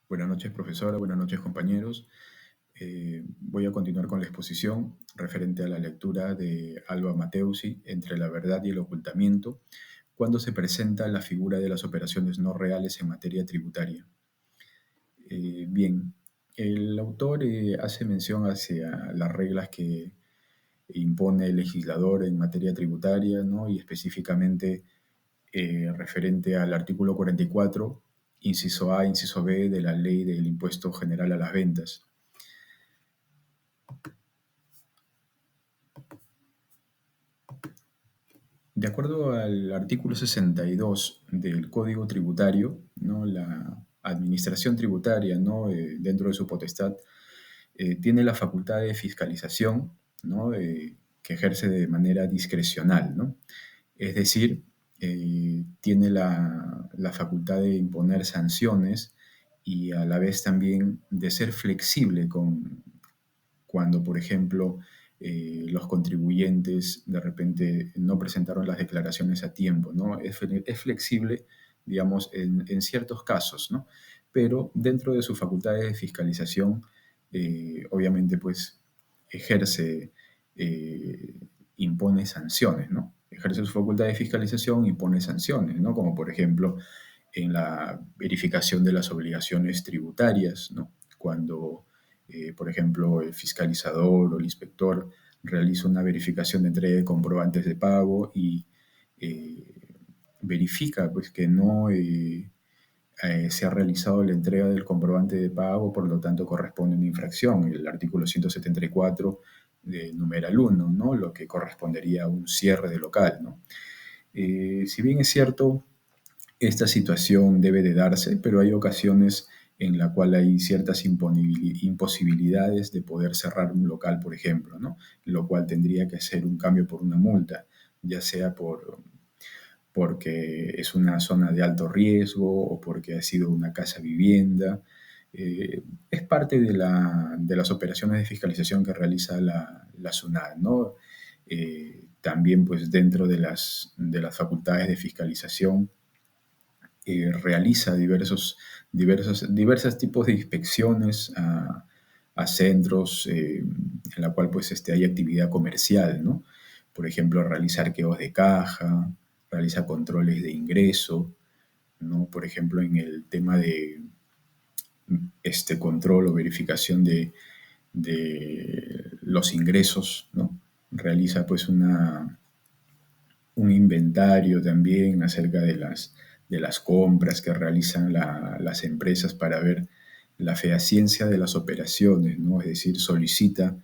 Buenas noches, profesora. Buenas noches, compañeros. Voy a continuar con la exposición referente a la lectura de Alba Mateusi, Entre la verdad y el ocultamiento, cuando se presenta la figura de las operaciones no reales en materia tributaria. Bien, el autor hace mención hacia las reglas que impone el legislador en materia tributaria, ¿no? Y específicamente referente al artículo 44, inciso A, inciso B de la Ley del Impuesto General a las Ventas. De acuerdo al artículo 62 del Código Tributario, ¿no? La Administración Tributaria, ¿no? Dentro de su potestad, tiene la facultad de fiscalización, ¿no? Que ejerce de manera discrecional, ¿no? Es decir, tiene la facultad de imponer sanciones y a la vez también de ser flexible cuando, por ejemplo, los contribuyentes de repente no presentaron las declaraciones a tiempo, ¿no? Es flexible, digamos, en ciertos casos, ¿no? Pero dentro de sus facultades de fiscalización, obviamente, pues, ejerce, eh, impone sanciones, ¿no? Ejerce su facultad de fiscalización, impone sanciones, ¿no? Como, por ejemplo, en la verificación de las obligaciones tributarias, ¿no? Cuando por ejemplo, el fiscalizador o el inspector realiza una verificación de entrega de comprobantes de pago y eh, verifica pues, que no se ha realizado la entrega del comprobante de pago, por lo tanto corresponde una infracción, el artículo 174 de numeral 1, ¿no? Lo que correspondería a un cierre de local, ¿no? Si bien es cierto, esta situación debe de darse, pero hay ocasiones en la cual hay ciertas imposibilidades de poder cerrar un local, por ejemplo, ¿no? Lo cual tendría que ser un cambio por una multa, ya sea porque es una zona de alto riesgo o porque ha sido una casa vivienda. Es parte de las operaciones de fiscalización que realiza la SUNAT, ¿no? También, pues, dentro de las facultades de fiscalización, realiza diversos tipos de inspecciones a centros en la cual pues, hay actividad comercial, ¿no? Por ejemplo, realizar arqueos de caja, realiza controles de ingreso, ¿no? Por ejemplo, en el tema de este control o verificación de los ingresos, ¿no? Realiza pues un inventario también acerca de las compras que realizan las empresas para ver la fehaciencia de las operaciones, ¿no? Es decir, solicita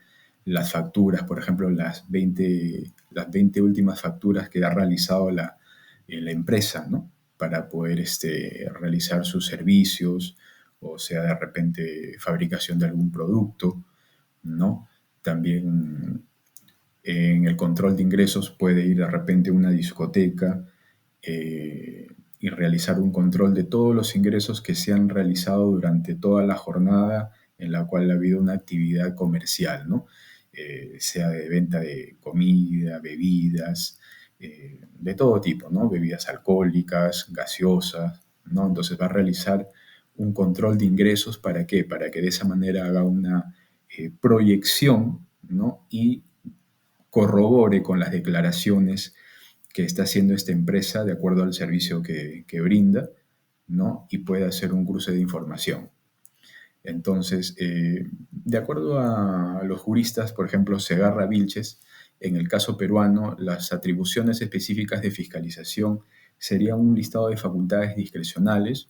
las facturas, por ejemplo, las veinte últimas facturas que ha realizado la empresa, ¿no? Para poder realizar sus servicios, o sea, de repente fabricación de algún producto, ¿no? También en el control de ingresos puede ir de repente a una discoteca y realizar un control de todos los ingresos que se han realizado durante toda la jornada en la cual ha habido una actividad comercial, ¿no? Sea de venta de comida, bebidas, de todo tipo, ¿no? Bebidas alcohólicas, gaseosas, ¿no? Entonces va a realizar un control de ingresos, ¿para qué? Para que de esa manera haga una proyección, ¿no? Y corrobore con las declaraciones que está haciendo esta empresa de acuerdo al servicio que brinda, ¿no? Y puede hacer un cruce de información. Entonces, de acuerdo a los juristas, por ejemplo, Segarra Vilches, en el caso peruano, las atribuciones específicas de fiscalización serían un listado de facultades discrecionales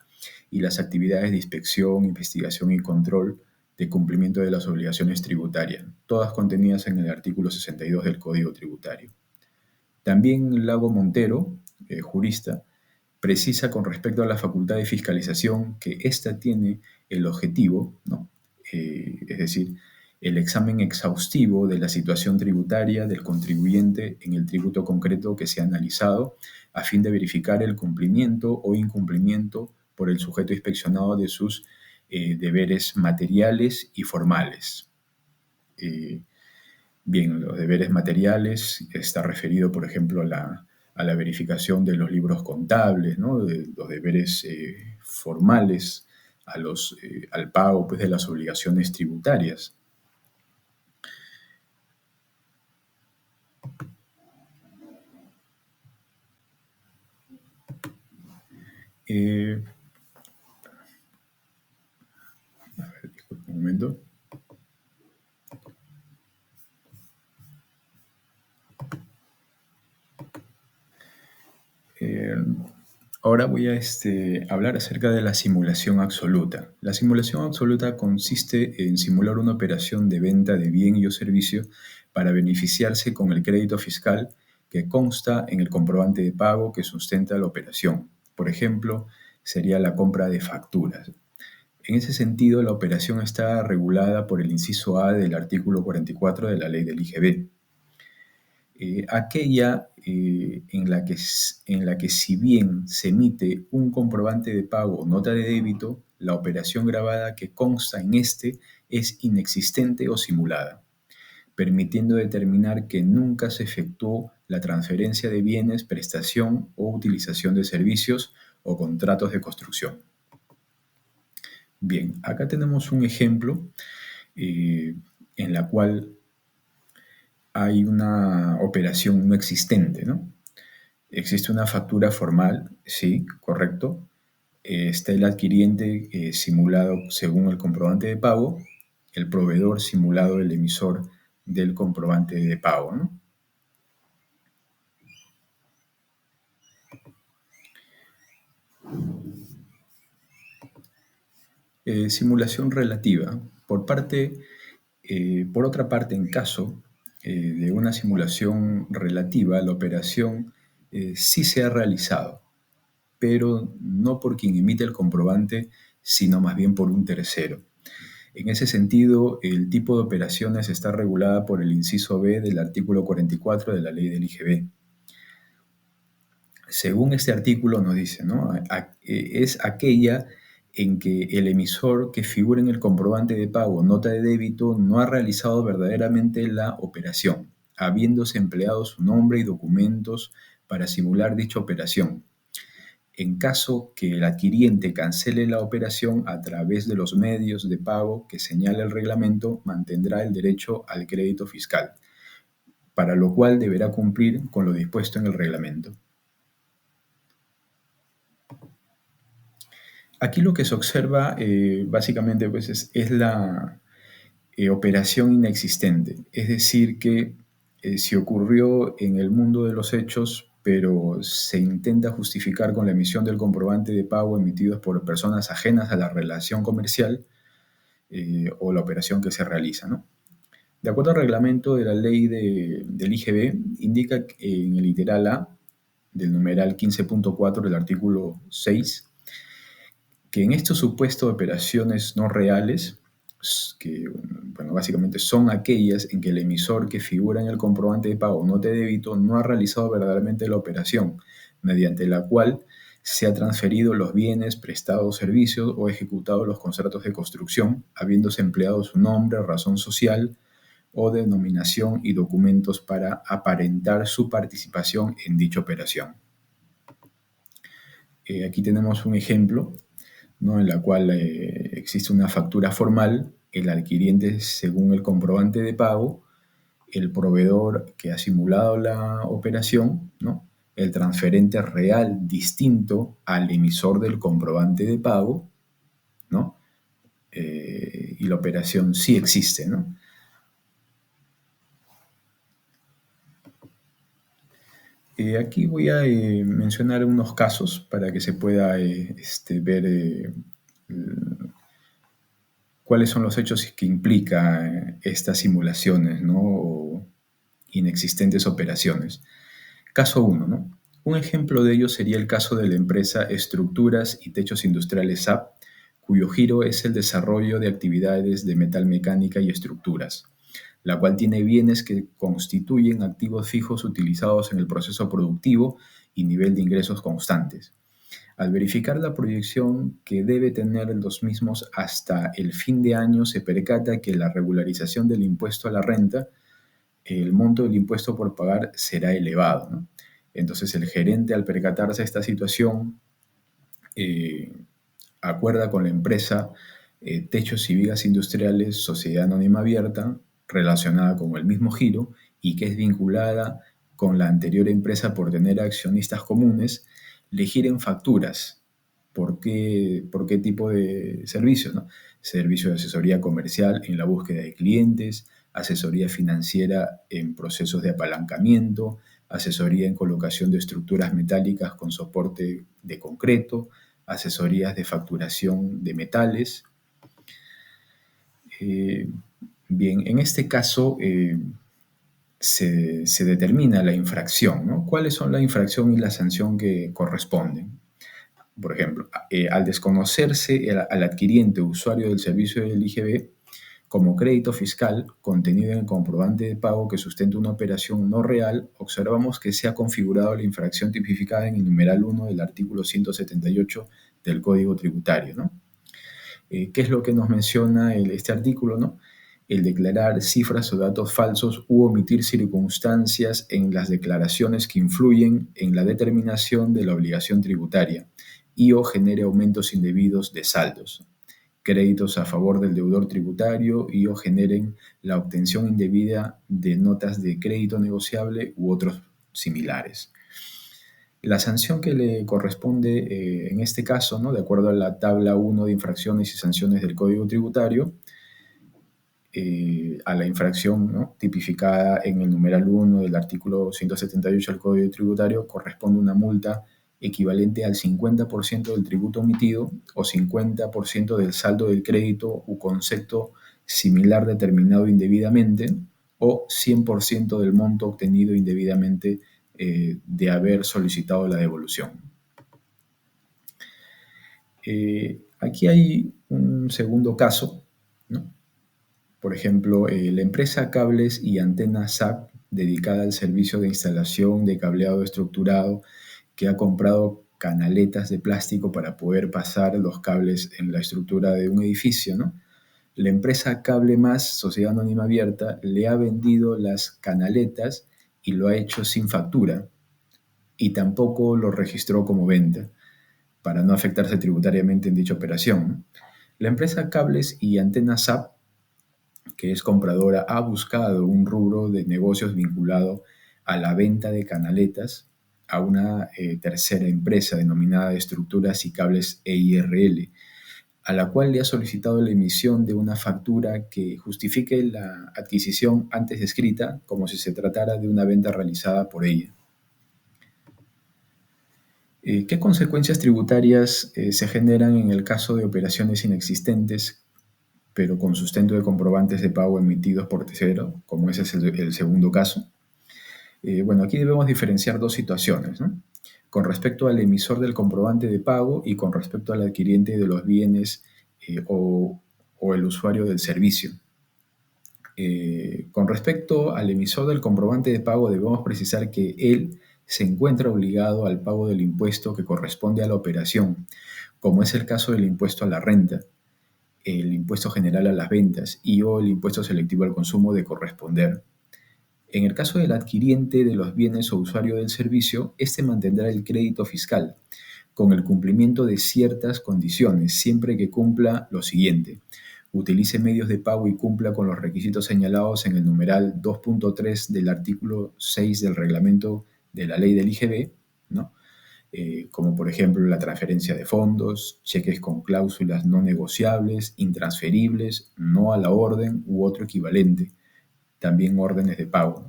y las actividades de inspección, investigación y control de cumplimiento de las obligaciones tributarias, todas contenidas en el artículo 62 del Código Tributario. También Lago Montero, jurista, precisa con respecto a la facultad de fiscalización que ésta tiene el objetivo, ¿no? Es decir, el examen exhaustivo de la situación tributaria del contribuyente en el tributo concreto que se ha analizado, a fin de verificar el cumplimiento o incumplimiento por el sujeto inspeccionado de sus deberes materiales y formales. Eh, Bien, los deberes materiales está referido, por ejemplo, a la verificación de los libros contables, ¿no? De los deberes formales al pago pues, de las obligaciones tributarias. Eh, Disculpe un momento. Eh, Ahora voy a hablar acerca de la simulación absoluta. La simulación absoluta consiste en simular una operación de venta de bien y o servicio para beneficiarse con el crédito fiscal que consta en el comprobante de pago que sustenta la operación. Por ejemplo, sería la compra de facturas. En ese sentido, la operación está regulada por el inciso A del artículo 44 de la ley del IGB. Aquella en la que si bien se emite un comprobante de pago o nota de débito, la operación grabada que consta en este es inexistente o simulada, permitiendo determinar que nunca se efectuó la transferencia de bienes, prestación o utilización de servicios o contratos de construcción. Bien, acá tenemos un ejemplo en la cual hay una operación no existente, ¿no? Existe una factura formal, sí, correcto. Está el adquiriente simulado según el comprobante de pago, el proveedor simulado el emisor del comprobante de pago, ¿no? Simulación relativa. Por otra parte, en caso de una simulación relativa, la operación sí se ha realizado, pero no por quien emite el comprobante, sino más bien por un tercero. En ese sentido, el tipo de operaciones está regulada por el inciso B del artículo 44 de la ley del IGB. Según este artículo nos dice, ¿no? Es aquella en que el emisor que figura en el comprobante de pago o nota de débito no ha realizado verdaderamente la operación, habiéndose empleado su nombre y documentos para simular dicha operación. En caso que el adquiriente cancele la operación a través de los medios de pago que señala el reglamento, mantendrá el derecho al crédito fiscal, para lo cual deberá cumplir con lo dispuesto en el reglamento. Aquí lo que se observa básicamente pues, es la operación inexistente, es decir, que si ocurrió en el mundo de los hechos, pero se intenta justificar con la emisión del comprobante de pago emitidos por personas ajenas a la relación comercial o la operación que se realiza, ¿no? De acuerdo al reglamento de la ley del IGB, indica en el literal A del numeral 15.4 del artículo 6 que en estos supuestos de operaciones no reales, que bueno, básicamente son aquellas en que el emisor que figura en el comprobante de pago o nota de débito no ha realizado verdaderamente la operación, mediante la cual se ha transferido los bienes, prestado servicios o ejecutado los contratos de construcción, habiéndose empleado su nombre, razón social o denominación y documentos para aparentar su participación en dicha operación. Aquí tenemos un ejemplo, ¿no? En la cual existe una factura formal, el adquiriente según el comprobante de pago, el proveedor que ha simulado la operación, ¿no? El transferente real distinto al emisor del comprobante de pago, ¿no? Y la operación sí existe, ¿no? Aquí voy a mencionar unos casos para que se pueda ver cuáles son los hechos que implica estas simulaciones, ¿no? O inexistentes operaciones. Caso 1, ¿no? Un ejemplo de ello sería el caso de la empresa Estructuras y Techos Industriales SAP, cuyo giro es el desarrollo de actividades de metalmecánica y estructuras, la cual tiene bienes que constituyen activos fijos utilizados en el proceso productivo y nivel de ingresos constantes. Al verificar la proyección que debe tener los mismos hasta el fin de año, se percata que la regularización del impuesto a la renta, el monto del impuesto por pagar será elevado, ¿no? Entonces el gerente, al percatarse de esta situación, eh, acuerda con la empresa Techos y Vigas Industriales, Sociedad Anónima Abierta, relacionada con el mismo giro y que es vinculada con la anterior empresa por tener accionistas comunes, le giren facturas. ¿Por qué tipo de servicio, no? Servicio de asesoría comercial en la búsqueda de clientes, asesoría financiera en procesos de apalancamiento, asesoría en colocación de estructuras metálicas con soporte de concreto, asesorías de facturación de metales. Eh, Bien, en este caso se determina la infracción, ¿no? ¿Cuáles son la infracción y la sanción que corresponden? Por ejemplo, al desconocerse al adquiriente o usuario del servicio del IGB como crédito fiscal contenido en el comprobante de pago que sustenta una operación no real, observamos que se ha configurado la infracción tipificada en el numeral 1 del artículo 178 del Código Tributario, ¿no? ¿Qué es lo que nos menciona este artículo, no? El declarar cifras o datos falsos u omitir circunstancias en las declaraciones que influyen en la determinación de la obligación tributaria y o genere aumentos indebidos de saldos, créditos a favor del deudor tributario y o generen la obtención indebida de notas de crédito negociable u otros similares. La sanción que le corresponde en este caso, ¿no? De acuerdo a la tabla 1 de infracciones y sanciones del Código Tributario, a la infracción, ¿no? Tipificada en el numeral 1 del artículo 178 del Código Tributario, corresponde una multa equivalente al 50% del tributo omitido o 50% del saldo del crédito u concepto similar determinado indebidamente o 100% del monto obtenido indebidamente de haber solicitado la devolución. Aquí hay un segundo caso, ¿no? Por ejemplo, la empresa Cables y Antenas SAC, dedicada al servicio de instalación de cableado estructurado, que ha comprado canaletas de plástico para poder pasar los cables en la estructura de un edificio, ¿no? La empresa Cable Más, Sociedad Anónima Abierta, le ha vendido las canaletas y lo ha hecho sin factura y tampoco lo registró como venta para no afectarse tributariamente en dicha operación, ¿no? La empresa Cables y Antenas SAP, que es compradora, ha buscado un rubro de negocios vinculado a la venta de canaletas a una tercera empresa denominada Estructuras y Cables EIRL, a la cual le ha solicitado la emisión de una factura que justifique la adquisición antes descrita como si se tratara de una venta realizada por ella. ¿Qué consecuencias tributarias se generan en el caso de operaciones inexistentes, pero con sustento de comprobantes de pago emitidos por tercero, como ese es el segundo caso? Bueno, aquí debemos diferenciar dos situaciones, ¿no? Con respecto al emisor del comprobante de pago y con respecto al adquiriente de los bienes o el usuario del servicio. Con respecto al emisor del comprobante de pago, debemos precisar que él se encuentra obligado al pago del impuesto que corresponde a la operación, como es el caso del impuesto a la renta, el impuesto general a las ventas y o el impuesto selectivo al consumo de corresponder. En el caso del adquiriente de los bienes o usuario del servicio, éste mantendrá el crédito fiscal con el cumplimiento de ciertas condiciones, siempre que cumpla lo siguiente: utilice medios de pago y cumpla con los requisitos señalados en el numeral 2.3 del artículo 6 del reglamento de la ley del IGB, ¿no? Como por ejemplo la transferencia de fondos, cheques con cláusulas no negociables, intransferibles, no a la orden u otro equivalente, también órdenes de pago.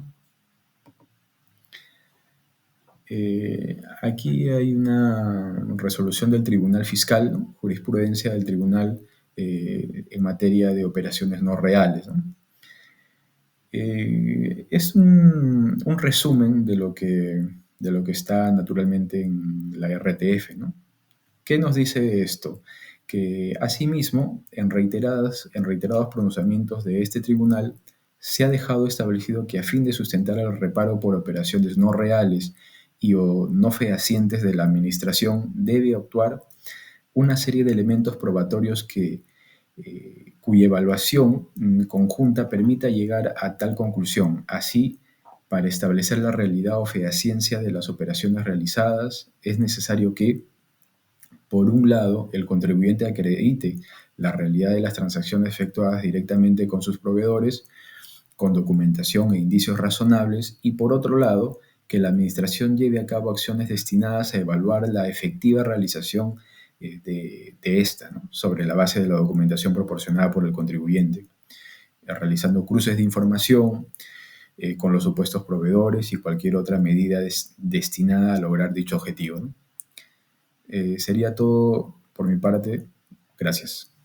Aquí hay una resolución del Tribunal Fiscal, ¿no? Jurisprudencia del Tribunal en materia de operaciones no reales, ¿no? Es un resumen de lo que está naturalmente en la RTF, ¿no? ¿Qué nos dice esto? Que asimismo, en reiterados pronunciamientos de este tribunal, se ha dejado establecido que a fin de sustentar el reparo por operaciones no reales y o no fehacientes de la administración, debe actuar una serie de elementos probatorios cuya evaluación conjunta permita llegar a tal conclusión. Así, para establecer la realidad o fehaciencia de las operaciones realizadas, es necesario que por un lado, el contribuyente acredite la realidad de las transacciones efectuadas directamente con sus proveedores, con documentación e indicios razonables, y por otro lado, que la Administración lleve a cabo acciones destinadas a evaluar la efectiva realización de esta, ¿no? Sobre la base de la documentación proporcionada por el contribuyente, realizando cruces de información con los supuestos proveedores y cualquier otra medida destinada a lograr dicho objetivo, ¿no? Sería todo por mi parte. Gracias.